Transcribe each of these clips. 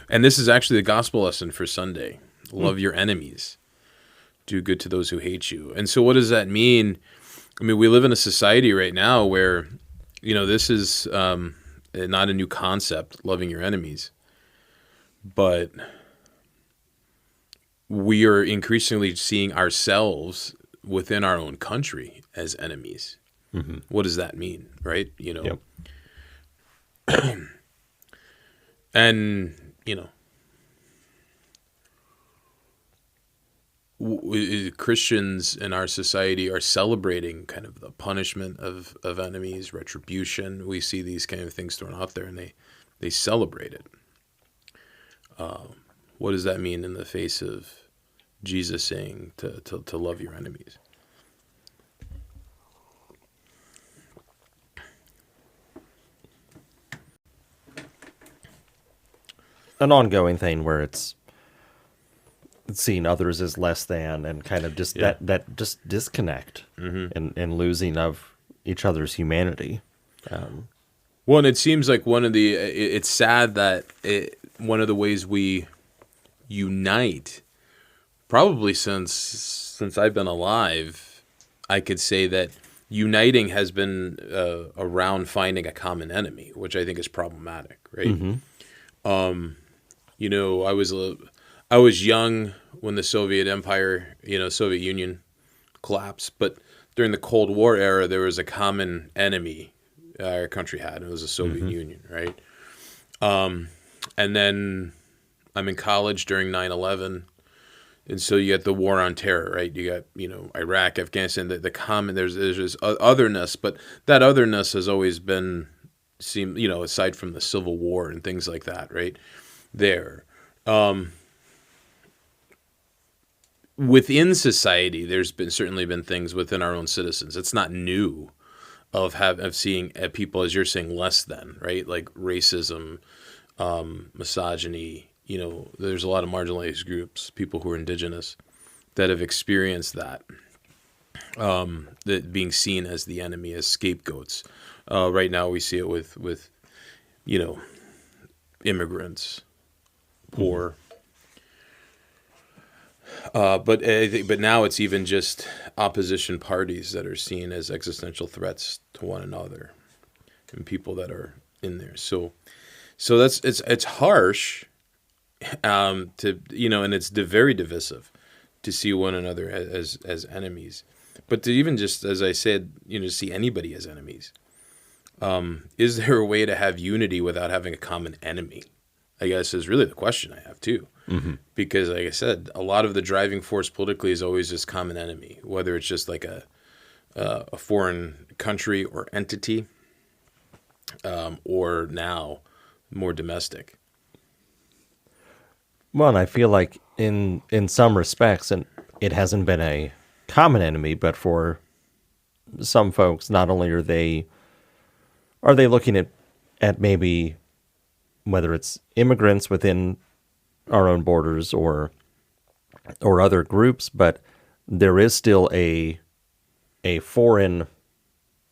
And this is actually the gospel lesson for Sunday. Love your enemies. Do good to those who hate you. And so what does that mean? I mean, we live in a society right now where, this is not a new concept, loving your enemies. But we are increasingly seeing ourselves within our own country as enemies. Mm-hmm. What does that mean, right? Yep. And, Christians in our society are celebrating kind of the punishment of enemies, retribution. We see these kind of things thrown out there, and they celebrate it. What does that mean in the face of Jesus saying to love your enemies? An ongoing thing where it's seeing others as less than, and kind of just that just disconnect and losing of each other's humanity. Well, and it seems like it's sad that one of the ways we unite, probably since I've been alive, I could say that uniting has been around finding a common enemy, which I think is problematic, right? Mm-hmm. I was young when the Soviet Empire, Soviet Union collapsed, but during the Cold War era, there was a common enemy our country had, and it was the Soviet Union, right? And then I'm in college during 9/11, and so you got the war on terror, right? You got, Iraq, Afghanistan, the common, there's this otherness, but that otherness has always been, aside from the Civil War and things like that, right? There. Within society, there's certainly been things within our own citizens. It's not new of seeing people, as you're saying, less than, right? Like racism, misogyny. There's a lot of marginalized groups, people who are indigenous, that have experienced that being seen as the enemy, as scapegoats. Right now, we see it with immigrants, poor. But now it's even just opposition parties that are seen as existential threats to one another, and people that are in there. So it's harsh, and it's very divisive to see one another as enemies. But to even just, as I said, see anybody as enemies. Is there a way to have unity without having a common enemy? I guess is really the question I have too. Mm-hmm. Because, like I said, a lot of the driving force politically is always this common enemy, whether it's just like a foreign country or entity, or now more domestic. Well, and I feel like in some respects, and it hasn't been a common enemy, but for some folks, not only are they looking at maybe whether it's immigrants within our own borders or other groups, but there is still a foreign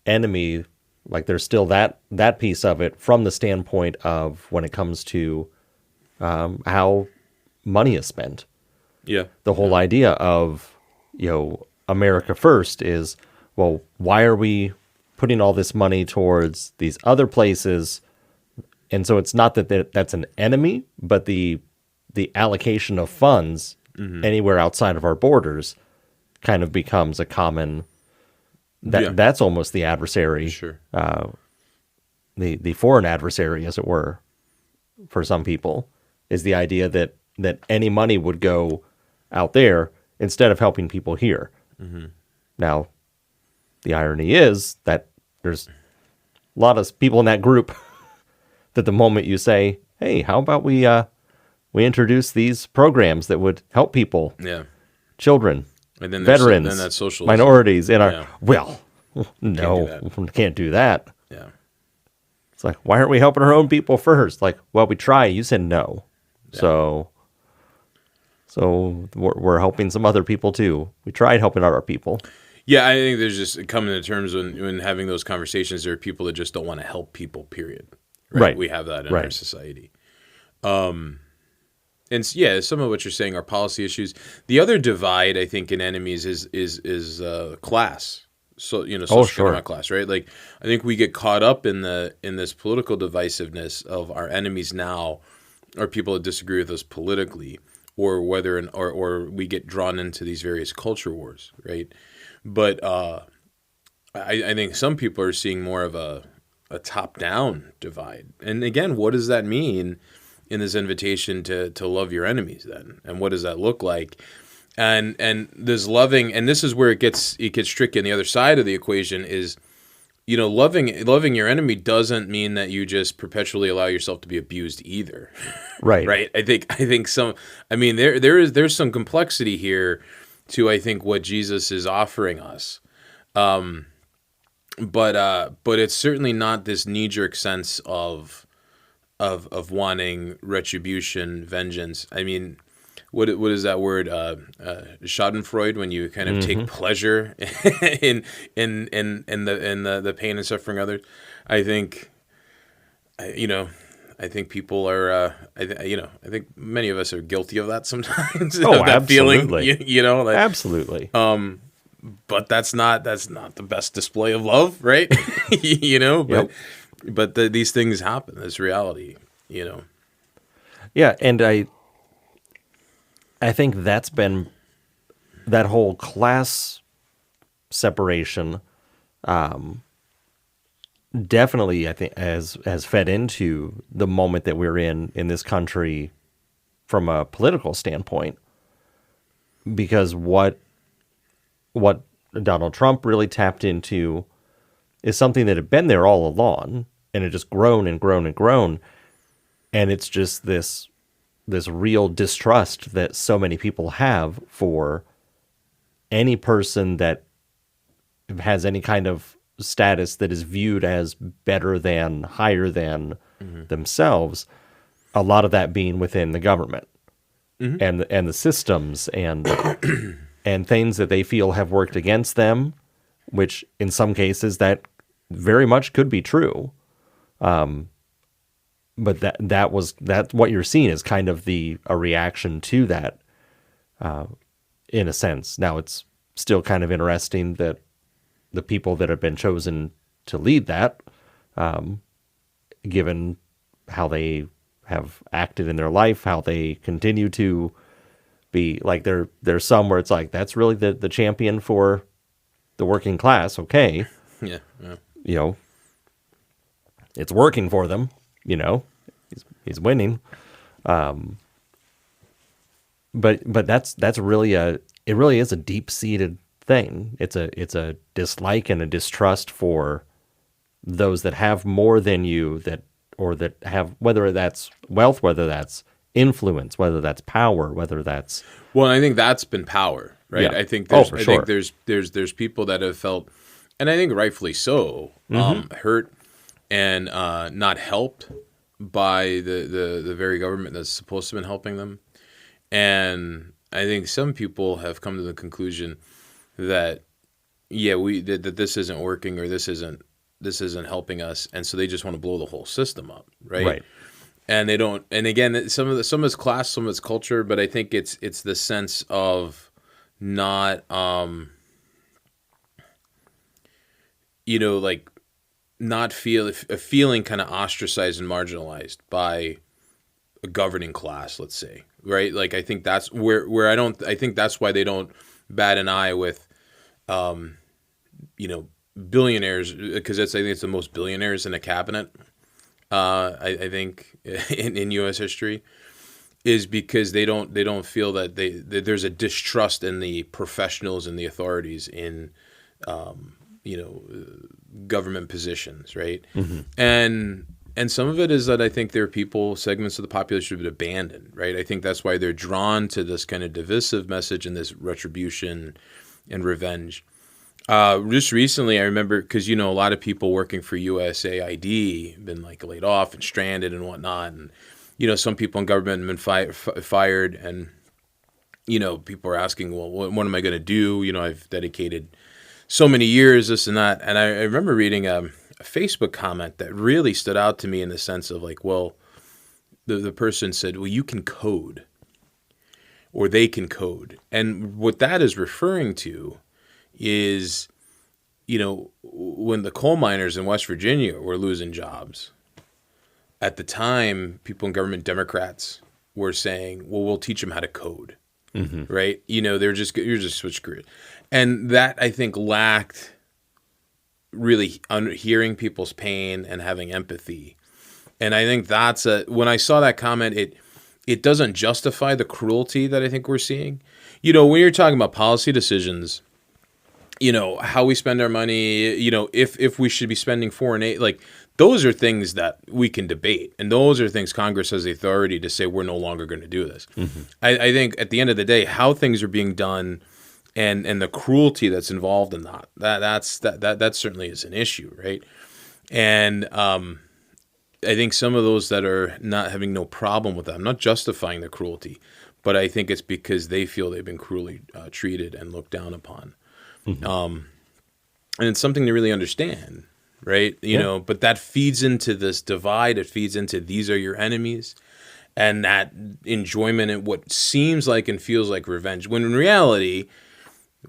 enemy. Like there's still that piece of it from the standpoint of when it comes to how money is spent. Yeah. The whole idea of, America first is, well, why are we putting all this money towards these other places? And so it's not that that's an enemy, but the allocation of funds anywhere outside of our borders kind of becomes a common. That's almost the adversary, sure. The foreign adversary, as it were, for some people, is the idea that any money would go out there instead of helping people here. Mm-hmm. Now, the irony is that there's a lot of people in that group that the moment you say, hey, how about we introduce these programs that would help people, children, and then veterans, then that's socialism. Minorities, and no, can't do that. Yeah. It's like, why aren't we helping our own people first? Like, well, we try. You said no. Yeah. So we're helping some other people too. We tried helping out our people. Yeah, I think there's just coming to terms when having those conversations, there are people that just don't want to help people, period. Right. We have that in our society. Yeah, some of what you're saying are policy issues. The other divide, I think, in enemies is class. So Oh, socioeconomic sure. class, right? Like I think we get caught up in this political divisiveness of our enemies now are people that disagree with us politically, or or we get drawn into these various culture wars, right? But I think some people are seeing more of a top down divide. And again, what does that mean in this invitation to love your enemies then? And what does that look like? And this loving, and this is where it gets tricky on the other side of the equation is, loving your enemy doesn't mean that you just perpetually allow yourself to be abused either. Right. Right? There's some complexity here to, I think, what Jesus is offering us. But it's certainly not this knee jerk sense of wanting retribution, vengeance. I mean, what is that word? Schadenfreude, when you kind of take pleasure in the pain and suffering of others. I think, I think people are. I think many of us are guilty of that sometimes. Oh, Of that feeling, absolutely. like, Absolutely. but that's not the best display of love, right? But Yep. these things happen. That's reality. Yeah, and I think that's been that whole class separation definitely, I think, has fed into the moment that we're in this country from a political standpoint, because what Donald Trump really tapped into is something that had been there all along, and it just grown and grown and grown, and it's just this real distrust that so many people have for any person that has any kind of status that is viewed as better than, higher than themselves. A lot of that being within the government and the systems and things that they feel have worked against them, which in some cases that very much could be true. But that's what you're seeing is kind of a reaction to that, in a sense. Now it's still kind of interesting that the people that have been chosen to lead that, given how they have acted in their life, how they continue to be like, there's some where it's like, that's really the champion for the working class. Okay. Yeah. Yeah. You know, it's working for them, he's winning. But that's really it really is a deep seated thing. It's a dislike and a distrust for those that have more than you, that have, whether that's wealth, whether that's influence, whether that's power, whether that's, Well, I think that's been power, right? Yeah. I think Oh, for I sure. think there's people that have felt, and I think rightfully so, hurt and not helped by the very government that's supposed to have been helping them. And I think some people have come to the conclusion that, yeah, that this isn't working, or this isn't helping us, and so they just want to blow the whole system up, right? right. And they don't. And again, some of it's class, some of it's culture, but I think it's the sense of not, like not feeling kind of ostracized and marginalized by a governing class, let's say, right? Like I think that's where I think that's why they don't bat an eye with, billionaires, because I think it's the most billionaires in a cabinet. I think in U.S. history, is because they don't feel that that there's a distrust in the professionals and the authorities in government positions, right? And some of it is that I think there are segments of the population who have been abandoned, right? I think that's why they're drawn to this kind of divisive message and this retribution and revenge. Just recently, I remember, because a lot of people working for USAID been like laid off and stranded and whatnot, and some people in government have been fired, and people are asking, well, what am I going to do? I've dedicated so many years, this and that, and I remember reading a Facebook comment that really stood out to me in the sense of like, well, the person said, well, you can code, or they can code. And what that is referring to is, when the coal miners in West Virginia were losing jobs, at the time, people in government, Democrats, were saying, well, we'll teach them how to code, right? You're just switch careers. And that, I think, lacked really hearing people's pain and having empathy. And I think when I saw that comment, it doesn't justify the cruelty that I think we're seeing. When you're talking about policy decisions, how we spend our money, if we should be spending foreign aid, like those are things that we can debate. And those are things Congress has the authority to say we're no longer going to do this. I think at the end of the day, how things are being done and the cruelty that's involved in that certainly is an issue, right? And I think some of those that are not having no problem with that, I'm not justifying the cruelty, but I think it's because they feel they've been cruelly treated and looked down upon. And it's something to really understand, right? But that feeds into this divide. It feeds into these are your enemies, and that enjoyment in what seems like and feels like revenge. When in reality,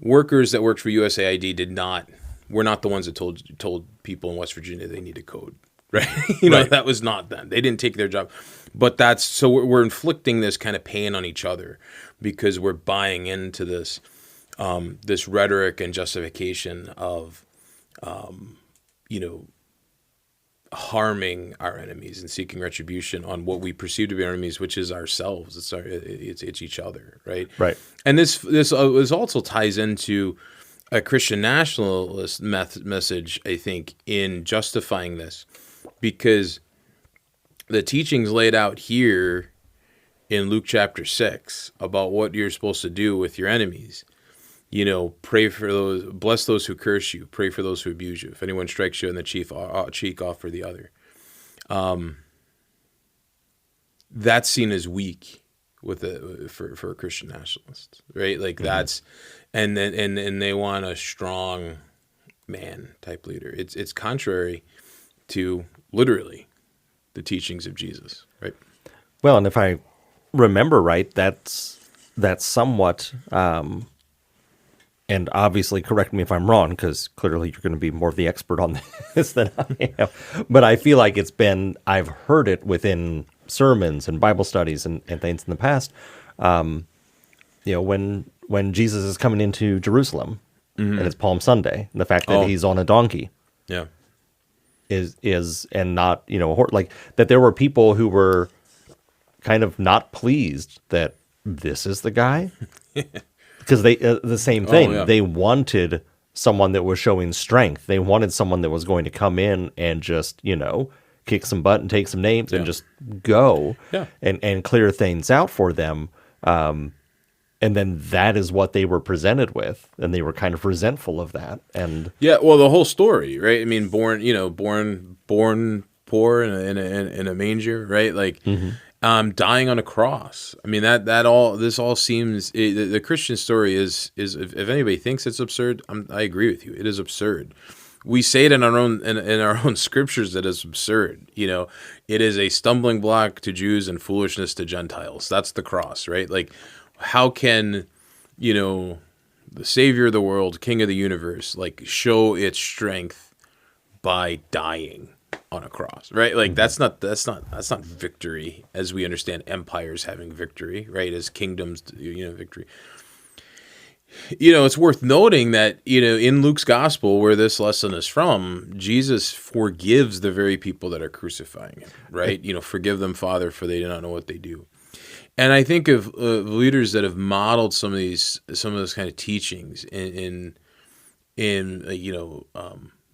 workers that worked for USAID were not the ones that told people in West Virginia they need to code, right? Right. That was not them. They didn't take their job. But so we're inflicting this kind of pain on each other because we're buying into this this rhetoric and justification of, harming our enemies and seeking retribution on what we perceive to be our enemies, which is ourselves. It's each other, right? Right. And this also ties into a Christian nationalist message, I think, in justifying this, because the teachings laid out here in Luke chapter 6 about what you're supposed to do with your enemies. Pray for those, bless those who curse you, pray for those who abuse you. If anyone strikes you on the cheek, offer the other. That's seen as weak for a Christian nationalist, right? Like that's, and they want a strong man type leader. It's contrary to literally the teachings of Jesus, right? Well, and if I remember right, that's somewhat, and obviously correct me if I'm wrong, because clearly you're going to be more of the expert on this than I am. But I feel like I've heard it within sermons and Bible studies and things in the past. When Jesus is coming into Jerusalem and it's Palm Sunday, and the fact that he's on a donkey, Yeah. is and not like that. There were people who were kind of not pleased that this is the guy. Because they the same thing. Yeah. They wanted someone that was showing strength. They wanted someone that was going to come in and just kick some butt and take some names and just go and clear things out for them. And then that is what they were presented with, and they were kind of resentful of that. And yeah, well, the whole story, right? I mean, born poor in a manger, right? Like. Dying on a cross. I mean, this all seems, the Christian story is if anybody thinks it's absurd, I agree with you. It is absurd. We say it in our own scriptures that it's absurd. It is a stumbling block to Jews and foolishness to Gentiles. That's the cross, right? Like, how can, the Savior of the world, King of the universe, like show its strength by dying on a cross, right? Like that's not victory as we understand empires having victory, right? As kingdoms, victory. It's worth noting that, in Luke's gospel, where this lesson is from, Jesus forgives the very people that are crucifying him, right? Forgive them, Father, for they do not know what they do. And I think of leaders that have modeled some of those kind of teachings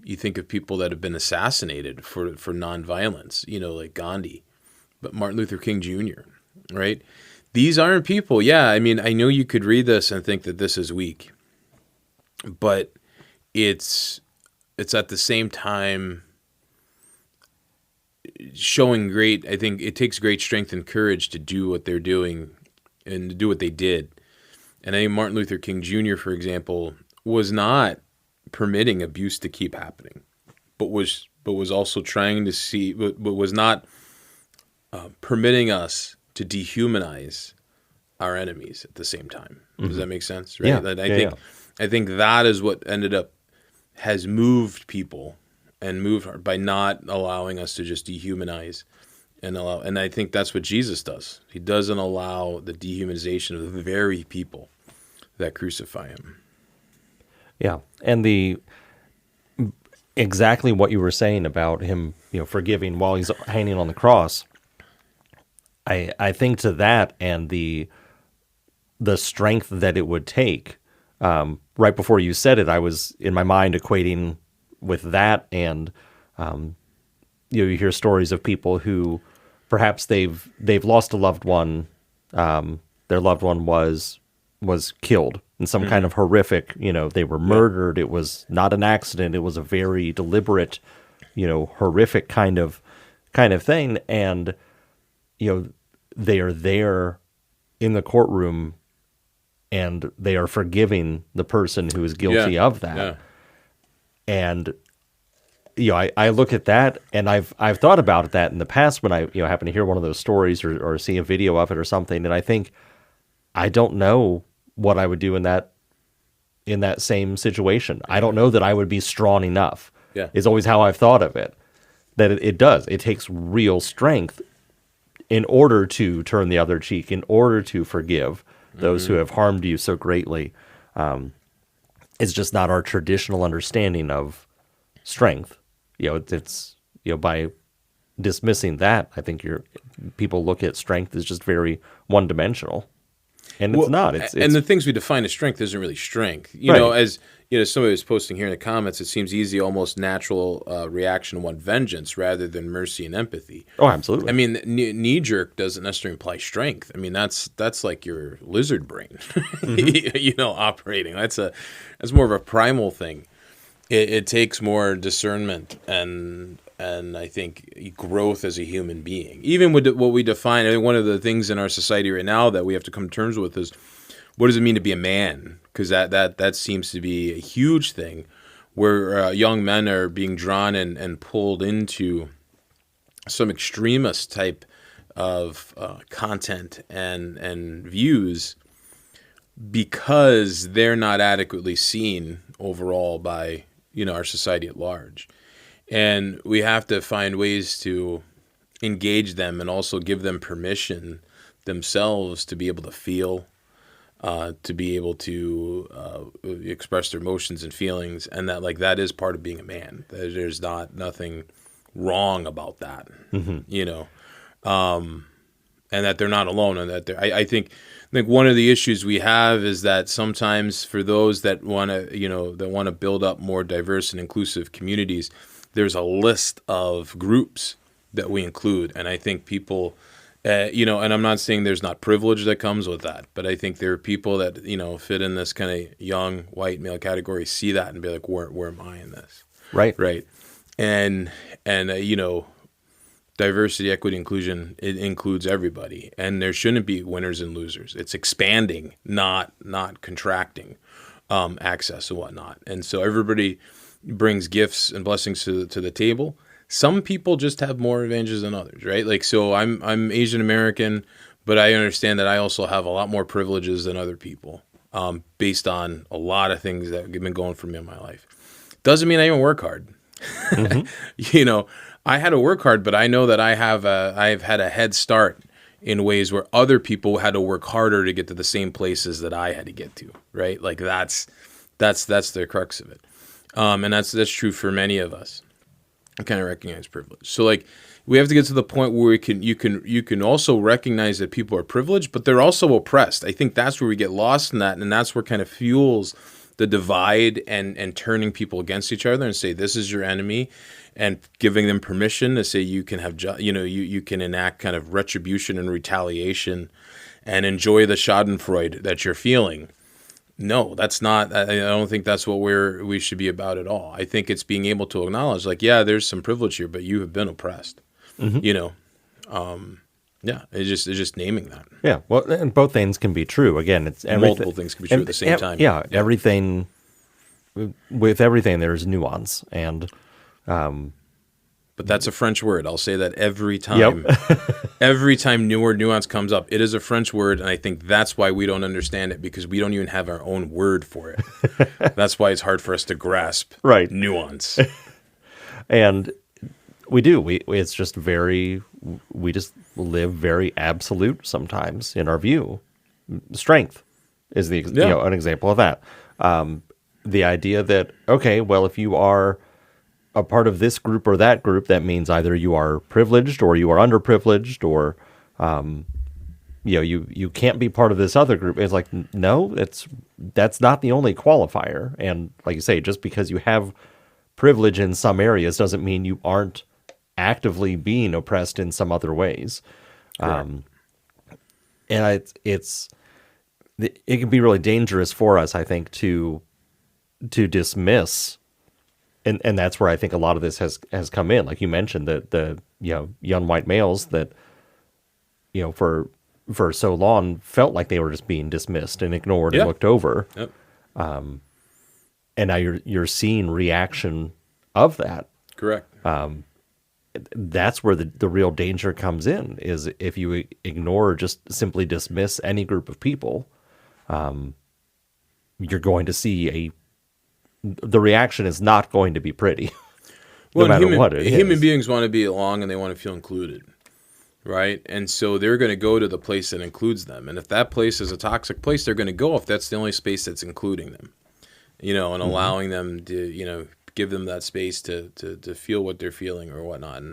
you think of people that have been assassinated for nonviolence, like Gandhi, but Martin Luther King Jr., right? These aren't people. Yeah, I mean, I know you could read this and think that this is weak, but it's at the same time showing I think it takes great strength and courage to do what they're doing and to do what they did. And I think Martin Luther King Jr., for example, was not permitting abuse to keep happening, but was also trying to see, but was not permitting us to dehumanize our enemies at the same time. Does that make sense? Right. Yeah. And Yeah. I think that is what has moved people and moved by not allowing us to just dehumanize and I think that's what Jesus does. He doesn't allow the dehumanization of the very people that crucify him. Yeah. And exactly what you were saying about him, forgiving while he's hanging on the cross. I think to that and the strength that it would take. Right before you said it, I was in my mind equating with that, and you hear stories of people who perhaps they've lost a loved one. Their loved one was killed in some kind of horrific. They were murdered. It was not an accident. It was a very deliberate, horrific kind of thing, and they are there in the courtroom and they are forgiving the person who is guilty of that. Yeah. And I look at that, and I've thought about that in the past when I happen to hear one of those stories or see a video of it or something, and I think I don't know what I would do in that same situation. I don't know that I would be strong enough. Yeah. Is always how I've thought of it. That it does. It takes real strength in order to turn the other cheek, in order to forgive those who have harmed you so greatly. It's just not our traditional understanding of strength. It's by dismissing that, I think people look at strength as just very one-dimensional, and it's not. It's and the things we define as strength isn't really strength. As somebody was posting here in the comments, it seems easy, almost natural reaction to want vengeance rather than mercy and empathy. Oh, absolutely. I mean, knee jerk doesn't necessarily imply strength. I mean, that's like your lizard brain, operating. That's more of a primal thing. It takes more discernment and I think growth as a human being. Even with what we define, I think one of the things in our society right now that we have to come to terms with is, what does it mean to be a man? Because that seems to be a huge thing, where young men are being drawn and pulled into some extremist type of content and views because they're not adequately seen overall by our society at large. And we have to find ways to engage them and also give them permission themselves to be able to feel, to be able to express their emotions and feelings, and that is part of being a man. There's nothing wrong about that, and that they're not alone, and that I think one of the issues we have is that sometimes for those that want to build up more diverse and inclusive communities, there's a list of groups that we include, and I think people, and I'm not saying there's not privilege that comes with that, but I think there are people that fit in this kind of young white male category, see that and be like, where am I in this? Right. And diversity, equity, inclusion, it includes everybody, and there shouldn't be winners and losers. It's expanding, not contracting access and whatnot. And so everybody brings gifts and blessings to the table. Some people just have more advantages than others, right? Like, so I'm Asian American, but I understand that I also have a lot more privileges than other people, based on a lot of things that have been going for me in my life. Doesn't mean I even work hard. Mm-hmm. I had to work hard, but I know that I've had a head start in ways where other people had to work harder to get to the same places that I had to get to, right? Like that's the crux of it. And that's true for many of us. I kind of recognize privilege. So like we have to get to the point where you can also recognize that people are privileged, but they're also oppressed. I think that's where we get lost in that, and that's where kind of fuels the divide and turning people against each other and say this is your enemy, and giving them permission to say you can have you can enact kind of retribution and retaliation and enjoy the Schadenfreude that you're feeling. No, that's not. I don't think that's what we should be about at all. I think it's being able to acknowledge, like, yeah, there's some privilege here, but you have been oppressed. Mm-hmm. Yeah, it's just naming that. Yeah, well, and both things can be true. Again, it's multiple things can be true at the same time. Yeah, everything. With everything, there's nuance, and But that's a French word. I'll say that every Yep. time. Every time new word nuance comes up, it is a French word, and I think that's why we don't understand it, because we don't even have our own word for it. That's why it's hard for us to grasp Right. nuance. And we do. It's just we just live very absolute sometimes in our view. Strength is an example of that. The idea that, okay, well, if you are a part of this group or that group, that means either you are privileged or you are underprivileged, or you can't be part of this other group. It's like, no, that's not the only qualifier. And like you say, just because you have privilege in some areas doesn't mean you aren't actively being oppressed in some other ways. And it can be really dangerous for us, I think, to dismiss. And that's where I think a lot of this has come in. Like you mentioned, the young white males that for so long felt like they were just being dismissed and ignored and looked over. Yep. And now you're seeing reaction of that. Correct. That's where the real danger comes in, is if you ignore or just simply dismiss any group of people, you're going to see the reaction is not going to be pretty. No matter what it is. Human beings want to be along, and they want to feel included, right? And so they're going to go to the place that includes them. And if that place is a toxic place, they're going to go if that's the only space that's including them, and allowing them to, give them that space to feel what they're feeling or whatnot.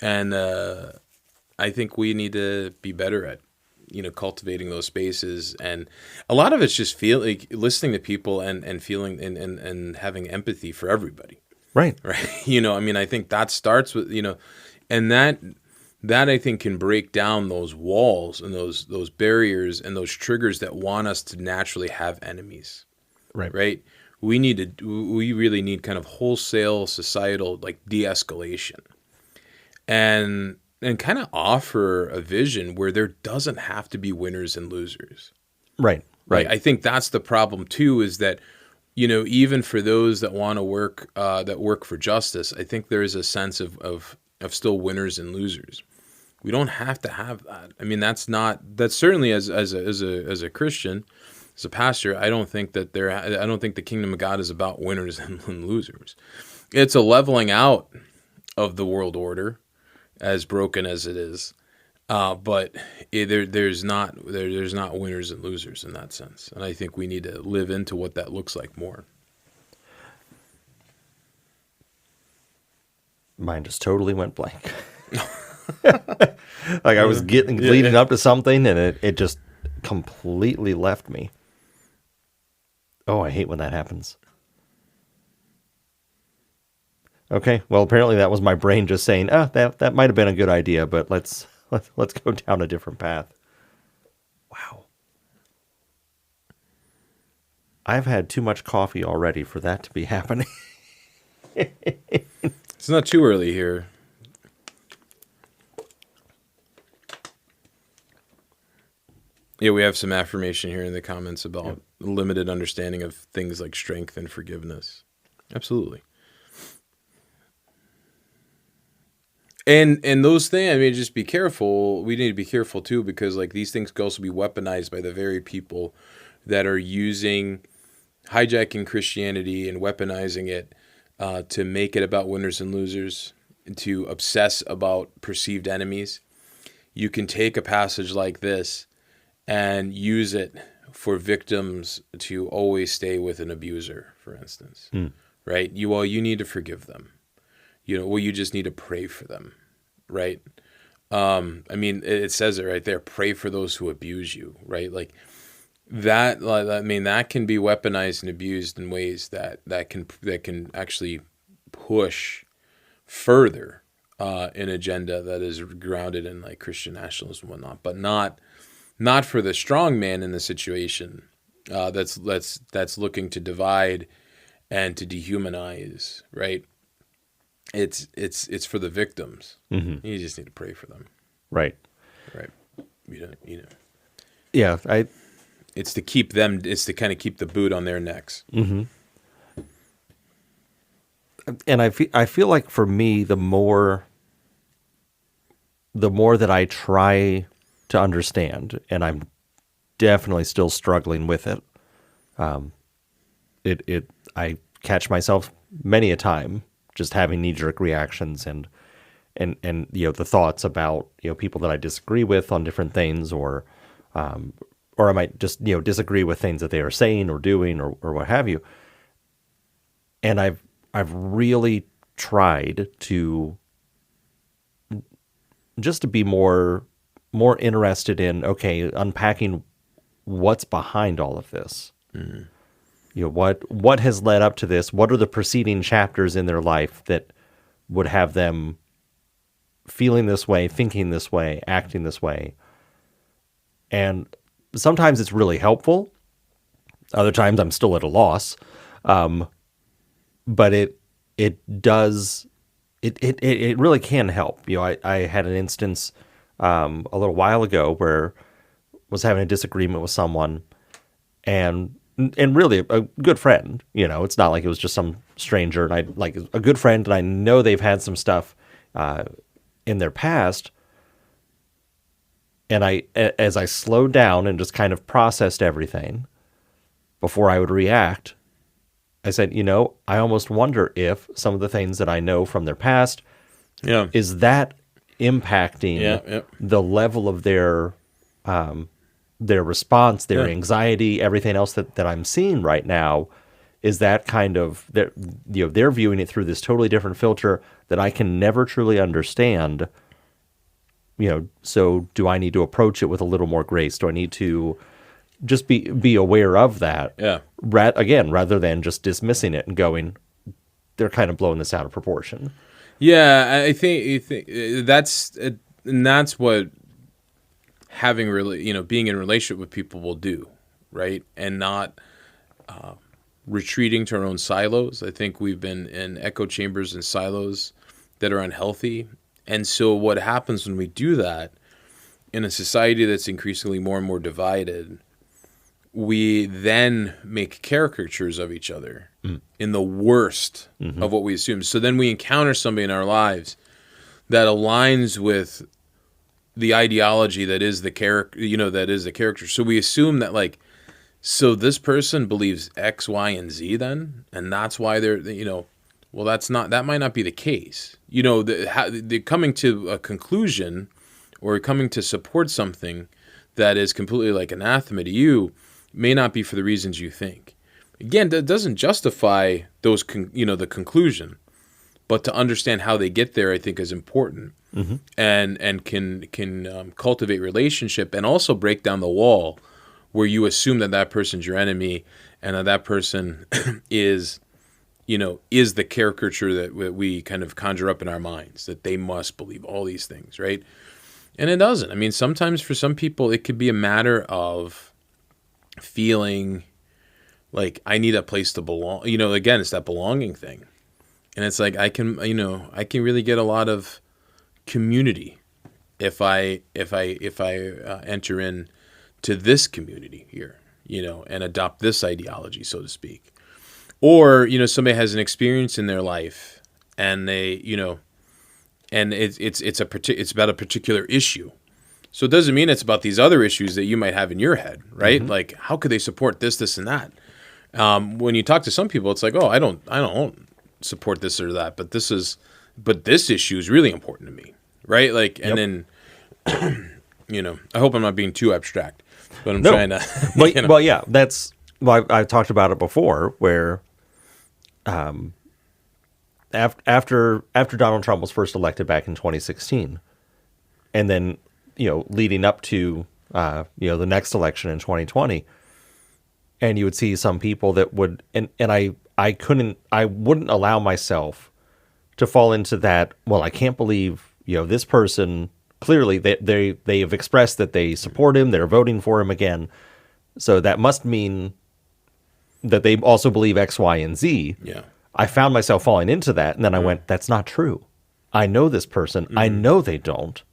And I think we need to be better at, cultivating those spaces. And a lot of it's just listening to people and feeling and having empathy for everybody. Right. Right. I think that starts with, and that I think can break down those walls and those barriers and those triggers that want us to naturally have enemies. Right. Right. We really need kind of wholesale societal de-escalation and kind of offer a vision where there doesn't have to be winners and losers. Right. I think that's the problem too, is that, even for those that want to work for justice, I think there is a sense of still winners and losers. We don't have to have that. I mean, that's certainly as a Christian, as a pastor, I don't think the kingdom of God is about winners and losers. It's a leveling out of the world order, as broken as it is, but there's not winners and losers in that sense. And I think we need to live into what that looks like more. Mine just totally went blank. Like I was leading up to something, and it just completely left me. Oh, I hate when that happens. Okay, well, apparently that was my brain just saying, that might have been a good idea, but let's go down a different path. Wow. I've had too much coffee already for that to be happening. It's not too early here. Yeah, we have some affirmation here in the comments about limited understanding of things like strength and forgiveness. Absolutely. And those things, just be careful. We need to be careful too, because these things can also be weaponized by the very people that are hijacking Christianity and weaponizing it to make it about winners and losers, and to obsess about perceived enemies. You can take a passage like this and use it for victims to always stay with an abuser, for instance, right? You need to forgive them. You just need to pray for them, right? It says it right there, pray for those who abuse you, right? That can be weaponized and abused in ways that can actually push further an agenda that is grounded in Christian nationalism and whatnot, but not for the strong man in the situation that's looking to divide and to dehumanize, right? It's for the victims. Mm-hmm. You just need to pray for them. Right. Yeah, I It's to keep them. It's to kind of keep the boot on their necks. Mm-hmm. and I feel like for me, the more that I try to understand, and I'm definitely still struggling with it. I catch myself many a time just having knee-jerk reactions and the thoughts about people that I disagree with on different things, or I might just disagree with things that they are saying or doing or what have you. And I've really tried to just to be more interested in unpacking what's behind all of this. Mm-hmm. What has led up to this? What are the preceding chapters in their life that would have them feeling this way, thinking this way, acting this way? And sometimes it's really helpful. Other times I'm still at a loss. But it really can help. I had an instance a little while ago where I was having a disagreement with someone, and really a good friend. It's not like it was just some stranger, and I like a good friend, and I know they've had some stuff in their past. And as I slowed down and just kind of processed everything before I would react, I said, I almost wonder if some of the things that I know from their past, is that impacting the level of their response, their anxiety, everything else that I'm seeing right now. Is that kind of they're viewing it through this totally different filter that I can never truly understand. So do I need to approach it with a little more grace? Do I need to just be aware of that? Yeah. Rather than just dismissing it and going, they're kind of blowing this out of proportion. Yeah, I think that's what having being in a relationship with people will do, right? And not retreating to our own silos. I think we've been in echo chambers and silos that are unhealthy. And so what happens when we do that in a society that's increasingly more and more divided, we then make caricatures of each other in the worst of what we assume. So then we encounter somebody in our lives that aligns with the ideology that is the character, So we assume that so this person believes X, Y, and Z then, and that's why they're, well, that might not be the case. They're coming to a conclusion or coming to support something that is completely anathema to you may not be for the reasons you think. Again, that doesn't justify those, the conclusion, but to understand how they get there, I think, is important, and can cultivate relationship and also break down the wall where you assume that person's your enemy and that person is the caricature that we kind of conjure up in our minds, that they must believe all these things, right? And it doesn't. I mean, sometimes for some people, it could be a matter of feeling like I need a place to belong. Again, it's that belonging thing. And it's like I can really get a lot of community if I enter in to this community here, and adopt this ideology, so to speak. Or, somebody has an experience in their life and they, and it's about a particular issue. So it doesn't mean it's about these other issues that you might have in your head, right? Like, how could they support this, and that? When you talk to some people, it's like, oh, I don't support this or that, but this issue is really important to me, right? And then, I hope I'm not being too abstract, but I'm trying to. Well, yeah, that's. Well, I talked about it before, where, after Donald Trump was first elected back in 2016, and then leading up to the next election in 2020, and you would see some people that would, and I wouldn't allow myself to fall into that. Well, I can't believe this person, clearly they have expressed that they support him, they're voting for him again, so that must mean that they also believe X, Y, and Z. Yeah. I found myself falling into that, and then I went, that's not true. I know this person. I know they don't.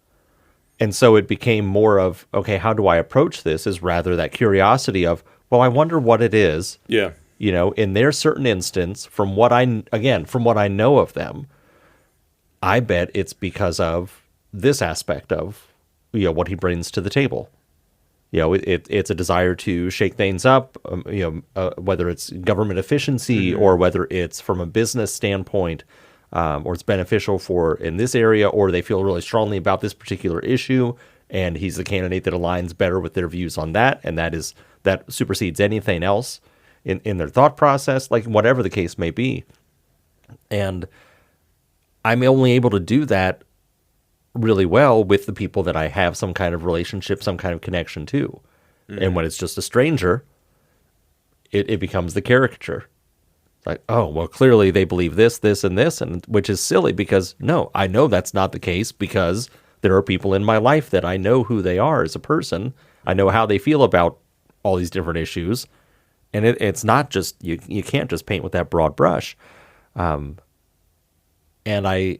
And so it became more of, okay, how do I approach this, is rather that curiosity of, well, I wonder what it is In their certain instance, from what I know of them, I bet it's because of this aspect of, what he brings to the table. It's a desire to shake things up, whether it's government efficiency or whether it's from a business standpoint, or it's beneficial for in this area, or they feel really strongly about this particular issue, and he's the candidate that aligns better with their views on that, and that supersedes anything else in their thought process, like whatever the case may be. And I'm only able to do that really well with the people that I have some kind of relationship, some kind of connection to. And when it's just a stranger, it becomes the caricature. It's like, oh, well, clearly they believe this, this, and this, and which is silly because, no, I know that's not the case because there are people in my life that I know who they are as a person. I know how they feel about all these different issues. And it's not just, you can't just paint with that broad brush. And I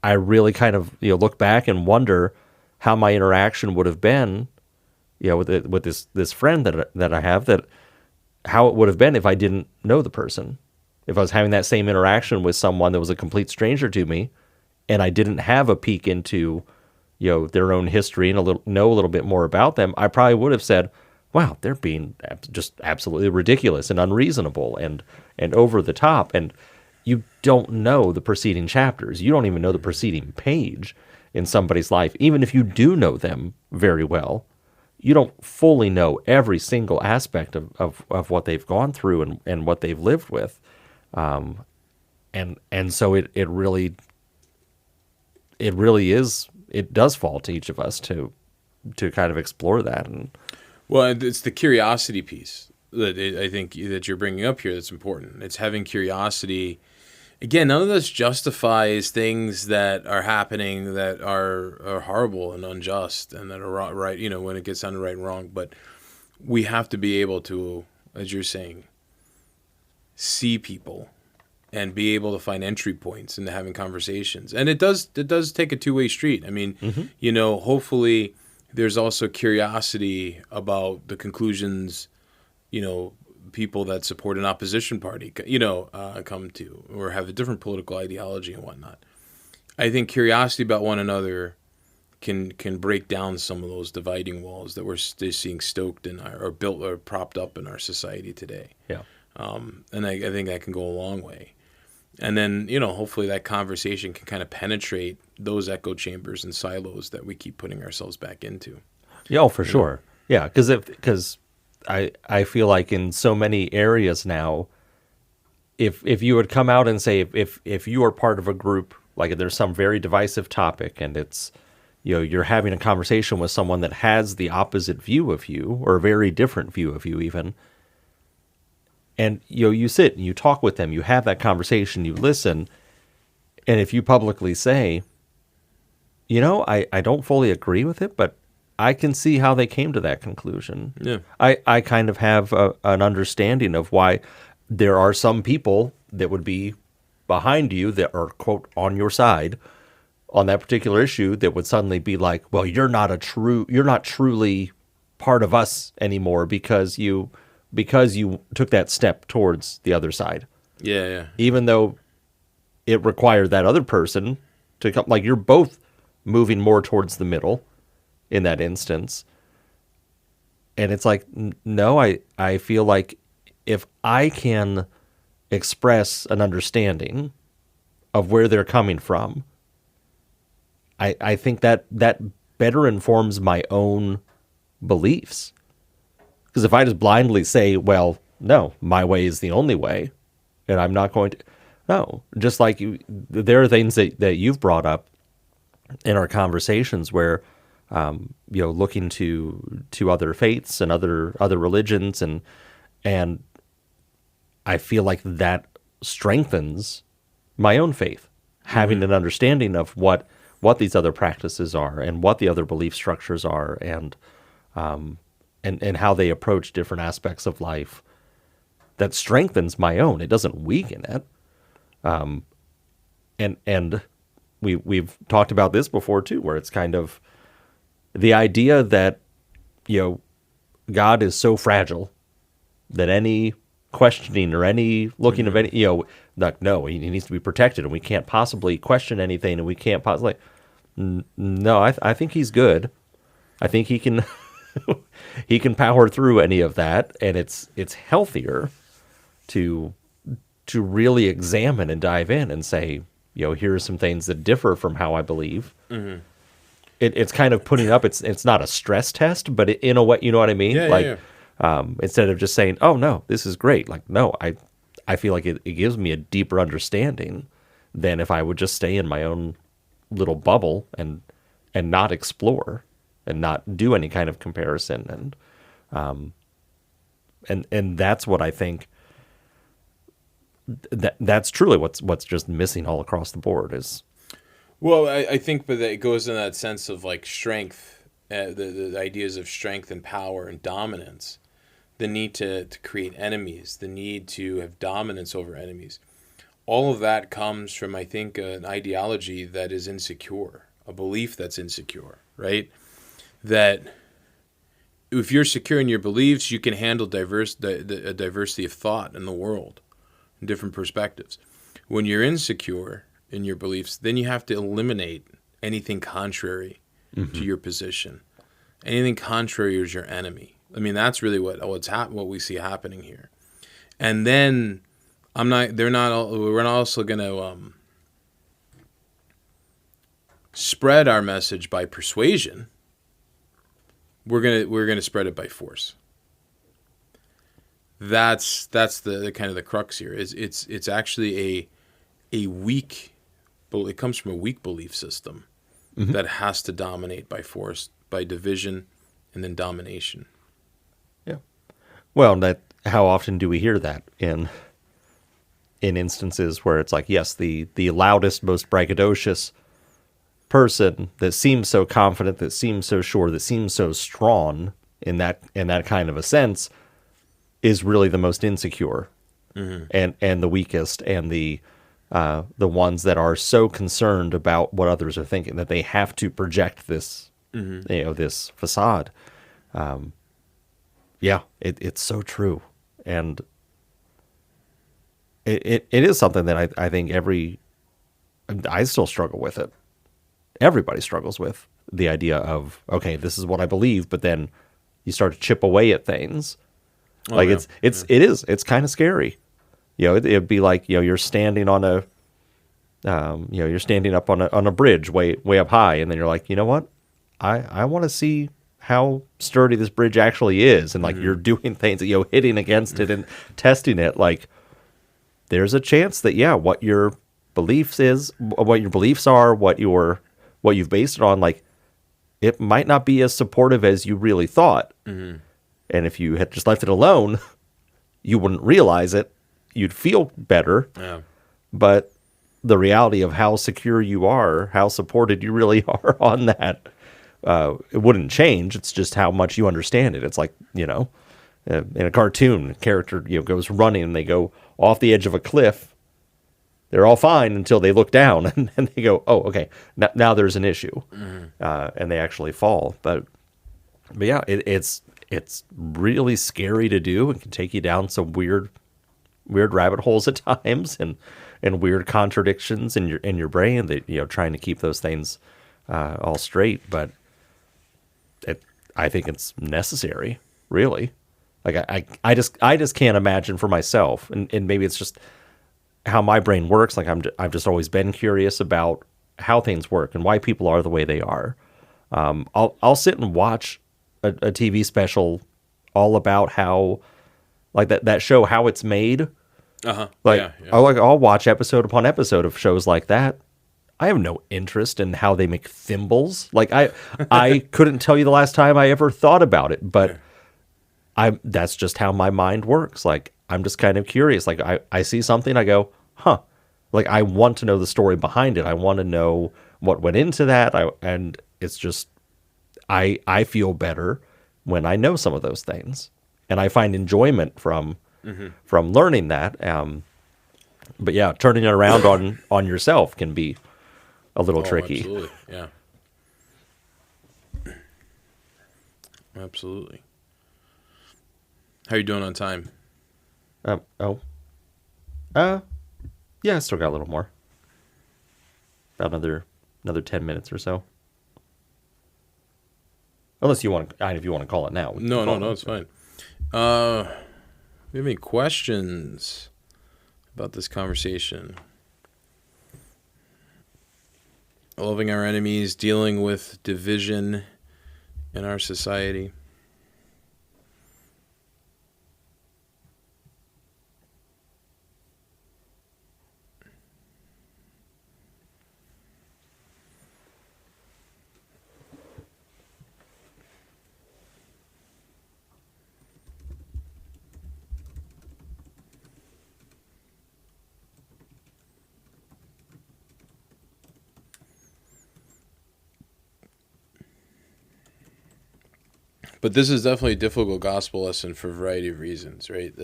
really kind of look back and wonder how my interaction would have been, with this friend that I have, that how it would have been if I didn't know the person, if I was having that same interaction with someone that was a complete stranger to me, and I didn't have a peek into their own history and know a little bit more about them. I probably would have said, "Wow, they're being just absolutely ridiculous and unreasonable and over the top." And you don't know the preceding chapters. You don't even know the preceding page in somebody's life. Even if you do know them very well, you don't fully know every single aspect of what they've gone through and what they've lived with. And so it really is, it does fall to each of us to kind of explore that. And well, it's the curiosity piece that I think that you're bringing up here that's important. It's having curiosity. Again, none of this justifies things that are happening that are horrible and unjust and that are right, when it gets down to right and wrong. But we have to be able to, as you're saying, see people and be able to find entry points into having conversations. And it does take a two-way street. I mean, hopefully there's also curiosity about the conclusions, people that support an opposition party, come to, or have a different political ideology and whatnot. I think curiosity about one another can break down some of those dividing walls that we're seeing stoked in or built or propped up in our society today. yeah, And I think that can go a long way. And then, hopefully that conversation can kind of penetrate those echo chambers and silos that we keep putting ourselves back into. yeah, for sure. Yeah, because I feel like in so many areas now, if you would come out and say if you are part of a group, like there's some very divisive topic and it's you're having a conversation with someone that has the opposite view of you or a very different view of you even, and you sit and you talk with them, you have that conversation, you listen, and if you publicly say, I don't fully agree with it, but I can see how they came to that conclusion. Yeah. I kind of have an understanding of why there are some people that would be behind you that are, quote, on your side on that particular issue that would suddenly be like, well, you're not truly part of us anymore because you took that step towards the other side. Yeah. Even though it required that other person to come, like you're both moving more towards the middle in that instance. And it's like, no, I feel like if I can express an understanding of where they're coming from, I think that better informs my own beliefs. Because if I just blindly say, well, no, my way is the only way, and I'm not going to, no, just like there are things that you've brought up in our conversations where, looking to other faiths and other religions, and I feel like that strengthens my own faith, having an understanding of what these other practices are and what the other belief structures are, and how they approach different aspects of life. That strengthens my own. It doesn't weaken it. And we've talked about this before too, where it's kind of the idea that God is so fragile that any questioning or any looking of any, like, no, he needs to be protected and we can't possibly question anything and we can't possibly. No, I think he's good. I think he can he can power through any of that, and it's healthier to really examine and dive in and say, here are some things that differ from how I believe. Mm-hmm. It's kind of putting up. It's not a stress test, but in a way, you know what I mean. Yeah, like, yeah. Instead of just saying, "Oh no, this is great," like, no, I feel like it gives me a deeper understanding than if I would just stay in my own little bubble and not explore and not do any kind of comparison and that's what I think that's truly what's just missing all across the board is. Well, I think, but it goes in that sense of like strength, the ideas of strength and power and dominance, the need to create enemies, the need to have dominance over enemies. All of that comes from, I think, an ideology that is insecure, a belief that's insecure, right? That if you're secure in your beliefs, you can handle a diversity of thought in the world, different perspectives. When you're insecure in your beliefs, then you have to eliminate anything contrary to your position. Anything contrary is your enemy. I mean, that's really what we see happening here. And then we're not also going to spread our message by persuasion. We're going to spread it by force. That's the kind of the crux here. It's actually a weak. It comes from a weak belief system that has to dominate by force, by division, and then domination. Yeah. Well, how often do we hear that in instances where it's like, yes, the loudest, most braggadocious person that seems so confident, that seems so sure, that seems so strong in that kind of a sense is really the most insecure and the weakest and the ones that are so concerned about what others are thinking that they have to project this, this facade. Yeah, it's so true. And it is something that I think I still struggle with it. Everybody struggles with the idea of, okay, this is what I believe, but then you start to chip away at things. It's kind of scary. It'd be like, you're standing on you're standing up on a bridge way up high, and then you're like, you know what? I want to see how sturdy this bridge actually is, and like you're doing things, hitting against it and testing it. Like, there's a chance that what your beliefs are, what you've based it on, like, it might not be as supportive as you really thought. And if you had just left it alone, you wouldn't realize it. You'd feel better. Yeah. But the reality of how secure you are, how supported you really are on that, it wouldn't change. It's just how much you understand it. It's like, in a cartoon, a character goes running and they go off the edge of a cliff. They're all fine until they look down and they go, oh, okay, now there's an issue. And they actually fall. But yeah, it's really scary to do and can take you down some weird rabbit holes at times and weird contradictions in your brain that, trying to keep those things all straight. But I think it's necessary, really. Like I just can't imagine for myself, and maybe it's just how my brain works. Like I've just always been curious about how things work and why people are the way they are. I'll sit and watch a TV special all about how, like that show, How It's Made. Like, yeah. I'll watch episode upon episode of shows like that. I have no interest in how they make thimbles. Like I couldn't tell you the last time I ever thought about it, but that's just how my mind works. Like, I'm just kind of curious. Like, I see something, I go, huh. Like, I want to know the story behind it. I want to know what went into that. And it's just, I feel better when I know some of those things. And I find enjoyment from learning that. But yeah, turning it around on yourself can be a little tricky. Absolutely, yeah. Absolutely. How are you doing on time? Oh. Uh. Yeah, I still got a little more. About another 10 minutes or so. Unless you want, if you want to call it now, we can No, call no, it no, now. it's fine. Uh, you have any questions about this conversation? Loving our enemies, dealing with division in our society. But this is definitely a difficult gospel lesson for a variety of reasons, right?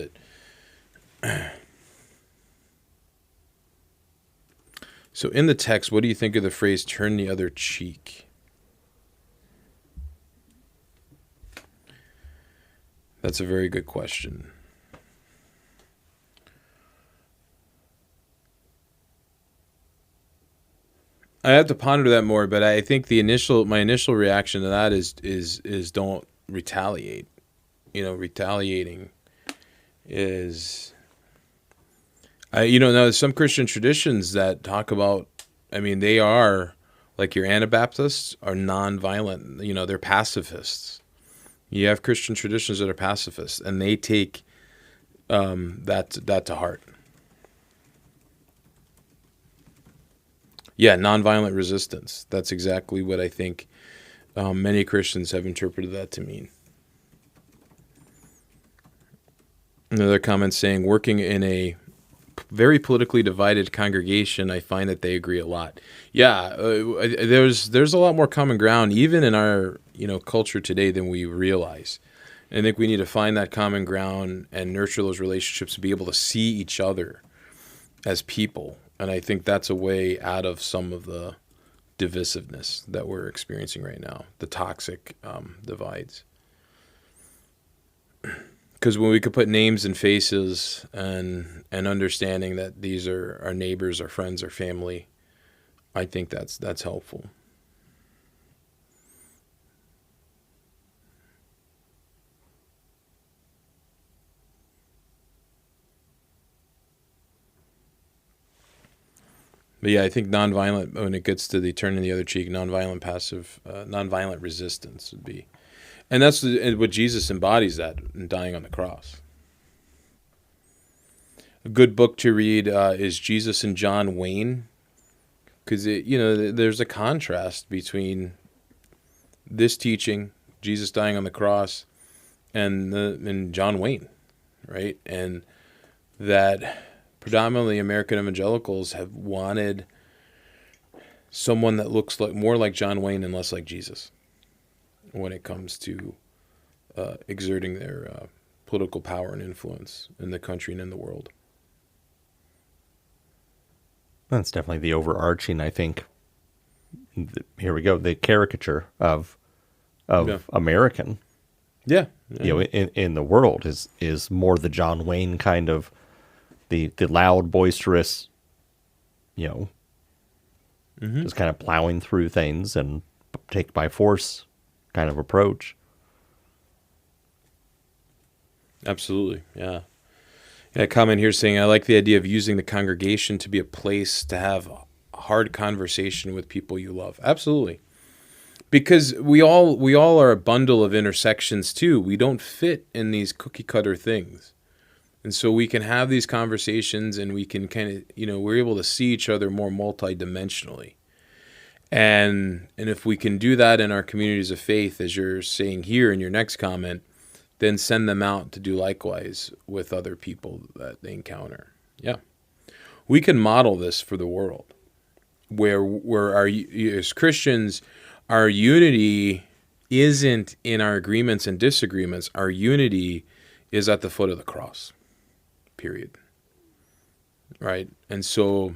So in the text, what do you think of the phrase "turn the other cheek"? That's a very good question. I have to ponder that more, but I think my initial reaction to that is don't retaliate. Retaliating is now there's some Christian traditions that talk about. I mean, they are like your Anabaptists are nonviolent. They're pacifists. You have Christian traditions that are pacifists, and they take that to heart. Yeah, nonviolent resistance. That's exactly what I think many Christians have interpreted that to mean. Another comment saying, working in a very politically divided congregation, I find that they agree a lot. Yeah, there's a lot more common ground even in our culture today than we realize. And I think we need to find that common ground and nurture those relationships to be able to see each other as people. And I think that's a way out of some of the divisiveness that we're experiencing right now, the toxic divides. Because when we could put names and faces and understanding that these are our neighbors, our friends, our family, I think that's helpful. But yeah, I think nonviolent, when it gets to the turning the other cheek, nonviolent resistance would be. And that's what Jesus embodies that in dying on the cross. A good book to read is Jesus and John Wayne, because there's a contrast between this teaching, Jesus dying on the cross, and John Wayne, right? And that predominantly American evangelicals have wanted someone that looks more like John Wayne and less like Jesus when it comes to exerting their political power and influence in the country and in the world. That's definitely the overarching, I think. Here we go. The caricature of Yeah. American, Yeah. in the world is more the John Wayne kind of the loud, boisterous, just kind of plowing through things and take by force kind of approach. Absolutely. Yeah. A comment here saying, I like the idea of using the congregation to be a place to have hard conversation with people you love. Absolutely. Because we all are a bundle of intersections too. We don't fit in these cookie cutter things. And so we can have these conversations and we can kind of, we're able to see each other more multidimensionally. And if we can do that in our communities of faith, as you're saying here in your next comment, then send them out to do likewise with other people that they encounter. Yeah. We can model this for the world where as Christians, our unity isn't in our agreements and disagreements. Our unity is at the foot of the cross, period. Right? And so,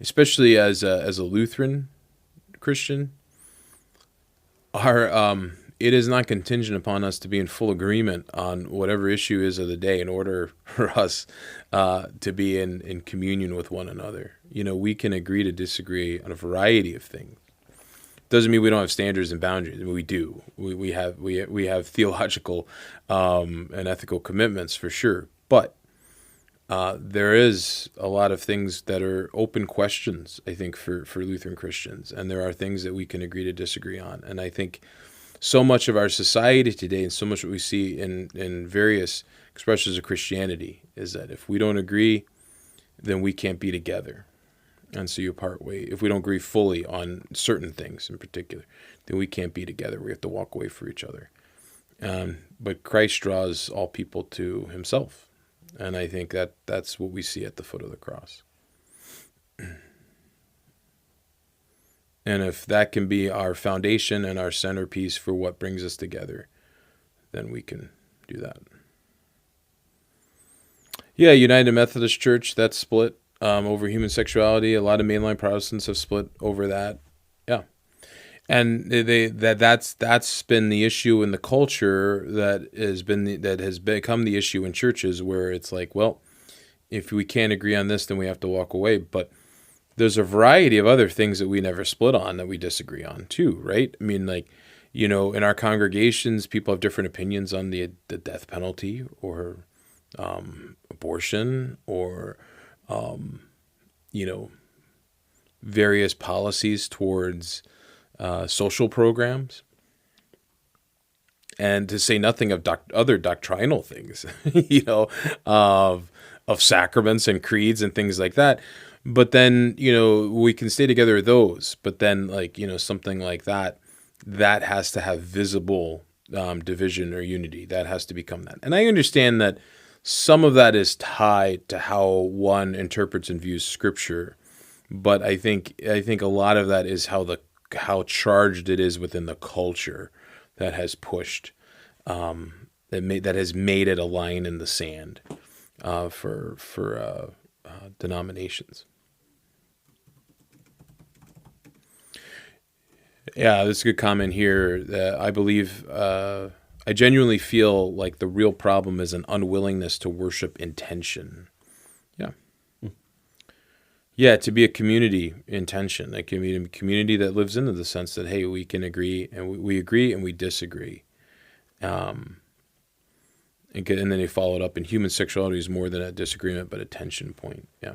especially as a Lutheran Christian, our it is not contingent upon us to be in full agreement on whatever issue is of the day in order for us to be in communion with one another. We can agree to disagree on a variety of things. Doesn't mean we don't have standards and boundaries. I mean, we do. We have theological and ethical commitments for sure. But there is a lot of things that are open questions, I think, for Lutheran Christians. And there are things that we can agree to disagree on. And I think so much of our society today and so much what we see in various expressions of Christianity is that if we don't agree, then we can't be together. And so you part way. If we don't agree fully on certain things in particular, then we can't be together. We have to walk away from each other. But Christ draws all people to himself. And I think that's what we see at the foot of the cross. And if that can be our foundation and our centerpiece for what brings us together, then we can do that. Yeah, United Methodist Church, that's split over human sexuality. A lot of mainline Protestants have split over that. Yeah. And that's been the issue in the culture that has become the issue in churches, where it's like, well, if we can't agree on this, then we have to walk away. But there's a variety of other things that we never split on that we disagree on too, right? I mean, like, in our congregations, people have different opinions on the death penalty or abortion or various policies towards social programs, and to say nothing of other doctrinal things, of sacraments and creeds and things like that. But then, we can stay together with those. But then, something like that has to have visible division or unity. That has to become that. And I understand that some of that is tied to how one interprets and views Scripture. But I think a lot of that is how charged it is within the culture that has pushed, that has made it a line in the sand for denominations. Yeah, that's a good comment here. I believe, I genuinely feel like the real problem is an unwillingness to worship intention. Yeah. Yeah, to be a community in tension, a community that lives into the sense that, hey, we can agree, and we agree and we disagree. And then they follow it up, and human sexuality is more than a disagreement, but a tension point. Yeah.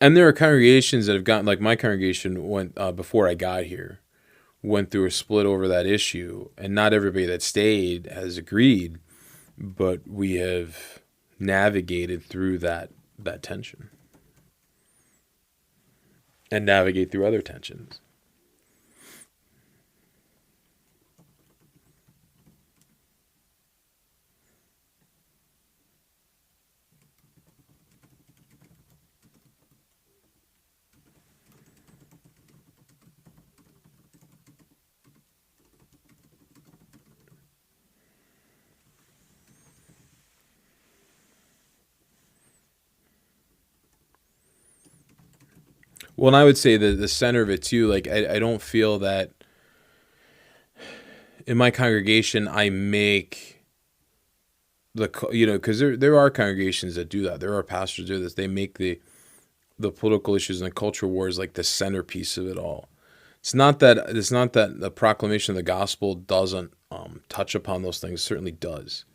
And there are congregations that have gotten, like my congregation went, before I got here, went through a split over that issue, and not everybody that stayed has agreed, but we have navigated through that tension and navigate through other tensions. Well, and I would say that the center of it too, like I don't feel that in my congregation I make because there are congregations that do that. There are pastors that do this. They make the political issues and the culture wars like the centerpiece of it all. It's not that the proclamation of the gospel doesn't touch upon those things. It certainly does.